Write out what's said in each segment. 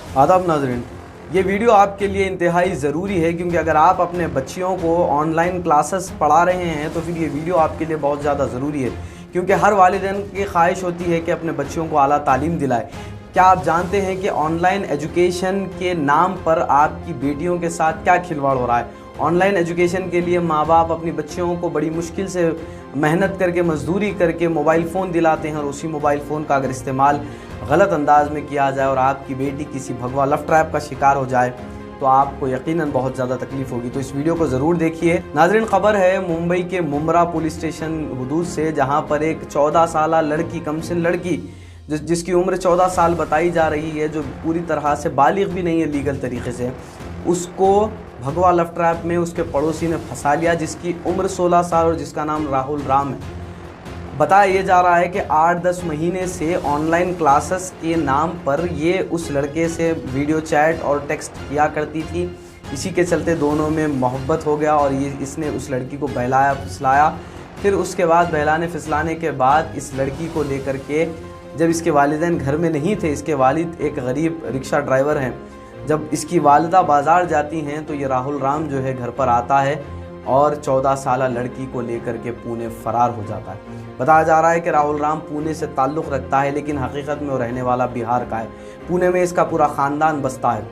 आदाब नाज़रीन, ये वीडियो आपके लिए इंतहाई ज़रूरी है क्योंकि अगर आप अपने बच्चियों को ऑनलाइन क्लासेस पढ़ा रहे हैं तो फिर ये वीडियो आपके लिए बहुत ज़्यादा ज़रूरी है क्योंकि हर वालिदैन की ख्वाहिश होती है कि अपने बच्चों को आला तालीम दिलाए। क्या आप जानते हैं कि ऑनलाइन एजुकेशन के नाम पर आपकी बेटियों के साथ क्या खिलवाड़ हो रहा है? ऑनलाइन एजुकेशन के लिए माँ बाप अपनी बच्चियों को बड़ी मुश्किल से मेहनत करके मजदूरी करके मोबाइल फ़ोन दिलाते हैं और उसी मोबाइल फ़ोन का अगर इस्तेमाल गलत अंदाज में किया जाए और आपकी बेटी किसी भगवा लव ट्रैप का शिकार हो जाए तो आपको यकीनन बहुत ज़्यादा तकलीफ़ होगी। तो इस वीडियो को ज़रूर देखिए। नाज़रीन, खबर है मुंबई के मुमरा पुलिस स्टेशन हुदूद से, जहां पर एक 14 साल लड़की, कमसिन लड़की जिसकी उम्र 14 साल बताई जा रही है, जो पूरी तरह से बालिग भी नहीं है लीगल तरीके से, उसको भगवा लव ट्रैप में उसके पड़ोसी ने फंसा लिया जिसकी उम्र 16 साल और जिसका नाम राहुल राम है। बताया ये जा रहा है कि 8-10 महीने से ऑनलाइन क्लासेस के नाम पर ये उस लड़के से वीडियो चैट और टेक्स्ट किया करती थी। इसी के चलते दोनों में मोहब्बत हो गया और इसने उस लड़की को बहलाया फिसलाया। फिर उसके बाद बहलाने फिसलाने के बाद इस लड़की को लेकर के, जब इसके वालिदैन घर में नहीं थे, इसके वालिद एक गरीब रिक्शा ड्राइवर हैं, जब इसकी वालिदा बाज़ार जाती हैं तो ये राहुल राम जो है घर पर आता है और 14 साल लड़की को लेकर के पुणे फ़रार हो जाता है। बताया जा रहा है कि राहुल राम पुणे से ताल्लुक़ रखता है लेकिन हकीकत में वो रहने वाला बिहार का है। पुणे में इसका पूरा ख़ानदान बसता है।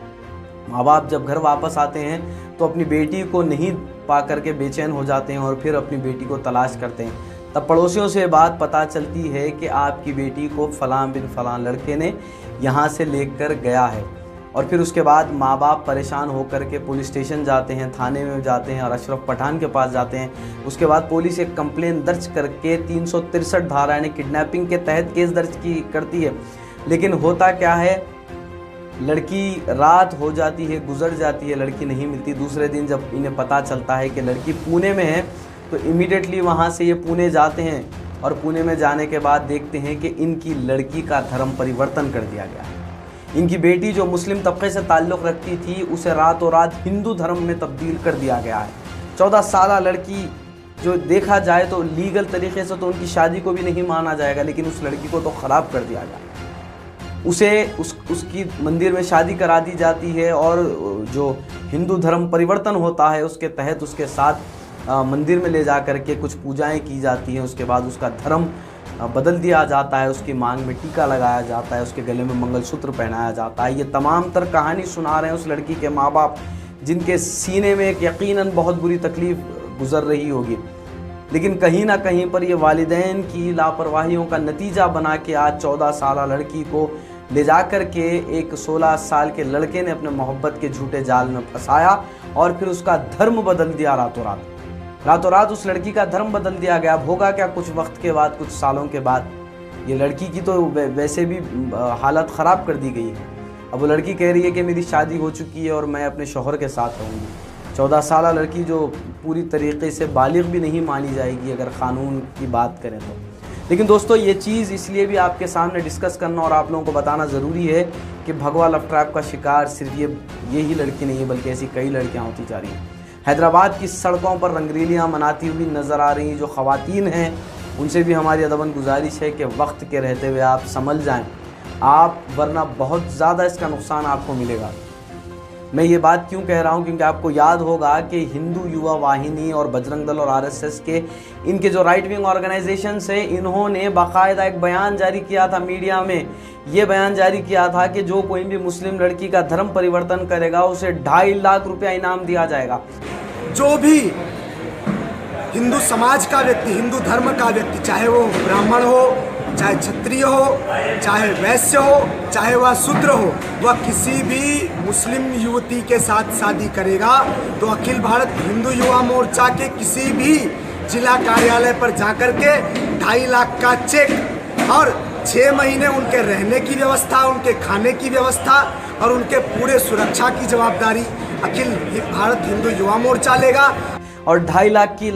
माँ बाप जब घर वापस आते हैं तो अपनी बेटी को नहीं पा करके बेचैन हो जाते हैं और फिर अपनी बेटी को तलाश करते हैं। तब पड़ोसियों से बात पता चलती है कि आपकी बेटी को फ़लाँ बिन फ़लाँ लड़के ने यहाँ से लेकर गया है। और फिर उसके बाद माँ बाप परेशान होकर के पुलिस स्टेशन जाते हैं, थाने में जाते हैं और अशरफ पठान के पास जाते हैं। उसके बाद पुलिस एक कंप्लेन दर्ज करके 363 धारा यानी किडनैपिंग के तहत केस दर्ज करती है। लेकिन होता क्या है, लड़की रात हो जाती है, गुजर जाती है, लड़की नहीं मिलती। दूसरे दिन जब इन्हें पता चलता है कि लड़की पुणे में है तो इमीडिएटली वहाँ से ये पुणे जाते हैं और पुणे में जाने के बाद देखते हैं कि इनकी लड़की का धर्म परिवर्तन कर दिया गया है। इनकी बेटी जो मुस्लिम तबके से ताल्लुक़ रखती थी उसे रातों रात हिंदू धर्म में तब्दील कर दिया गया है। 14 साल लड़की जो देखा जाए तो लीगल तरीके से तो उनकी शादी को भी नहीं माना जाएगा, लेकिन उस लड़की को तो ख़राब कर दिया गया। उसे उसकी मंदिर में शादी करा दी जाती है और जो हिंदू धर्म परिवर्तन होता है उसके तहत उसके साथ मंदिर में ले जा कर के कुछ पूजाएँ की जाती हैं। उसके बाद उसका धर्म बदल दिया जाता है, उसकी मांग में टीका लगाया जाता है, उसके गले में मंगलसूत्र पहनाया जाता है। ये तमाम तर कहानी सुना रहे हैं उस लड़की के माँ बाप, जिनके सीने में एक यकीनन बहुत बुरी तकलीफ़ गुजर रही होगी। लेकिन कहीं ना कहीं पर ये वालिदैन की लापरवाहियों का नतीजा बना के आज 14 साल लड़की को ले जा कर के एक 16 साल के लड़के ने अपने मोहब्बत के झूठे जाल में फंसाया और फिर उसका धर्म बदल दिया रातों रात उस लड़की का धर्म बदल दिया गया। अब होगा क्या, कुछ वक्त के बाद, कुछ सालों के बाद ये लड़की की तो वैसे भी हालत ख़राब कर दी गई है। अब वो लड़की कह रही है कि मेरी शादी हो चुकी है और मैं अपने शौहर के साथ रहूँगी। 14 साल लड़की जो पूरी तरीके से बालिग भी नहीं मानी जाएगी अगर क़ानून की बात करें तो। लेकिन दोस्तों, ये चीज़ इसलिए भी आपके सामने डिस्कस करना और आप लोगों को बताना ज़रूरी है कि भगवा लव ट्रैप का शिकार सिर्फ यही लड़की नहीं है बल्कि ऐसी कई लड़कियाँ होती जा रही हैं। हैदराबाद की सड़कों पर रंगरेलियाँ मनाती हुई नज़र आ रही जो ख़वातीन हैं, उनसे भी हमारी अदबन गुजारिश है कि वक्त के रहते हुए आप संभल जाएं आप, वरना बहुत ज़्यादा इसका नुकसान आपको मिलेगा। मैं ये बात क्यों कह रहा हूँ, क्योंकि आपको याद होगा कि हिंदू युवा वाहिनी और बजरंग दल और आरएसएस के इनके जो राइट विंग ऑर्गेनाइजेशंस हैं, इन्होंने बाकायदा एक बयान जारी किया था मीडिया में। ये बयान जारी किया था कि जो कोई भी मुस्लिम लड़की का धर्म परिवर्तन करेगा उसे 2.5 लाख रुपया इनाम दिया जाएगा। जो भी हिंदू समाज का व्यक्ति, हिंदू धर्म का व्यक्ति, चाहे वो ब्राह्मण हो, चाहे क्षत्रिय हो, चाहे वैश्य हो, चाहे वह शूद्र हो, वह किसी भी मुस्लिम युवती के साथ शादी करेगा तो अखिल भारत हिंदू युवा मोर्चा के किसी भी जिला कार्यालय पर जाकर के 2.5 लाख का चेक और 6 महीने उनके रहने की व्यवस्था, उनके खाने की व्यवस्था और उनके पूरे सुरक्षा की जवाबदारी अखिल भारत हिंदू युवा मोर्चा लेगा। और 2.5 लाख की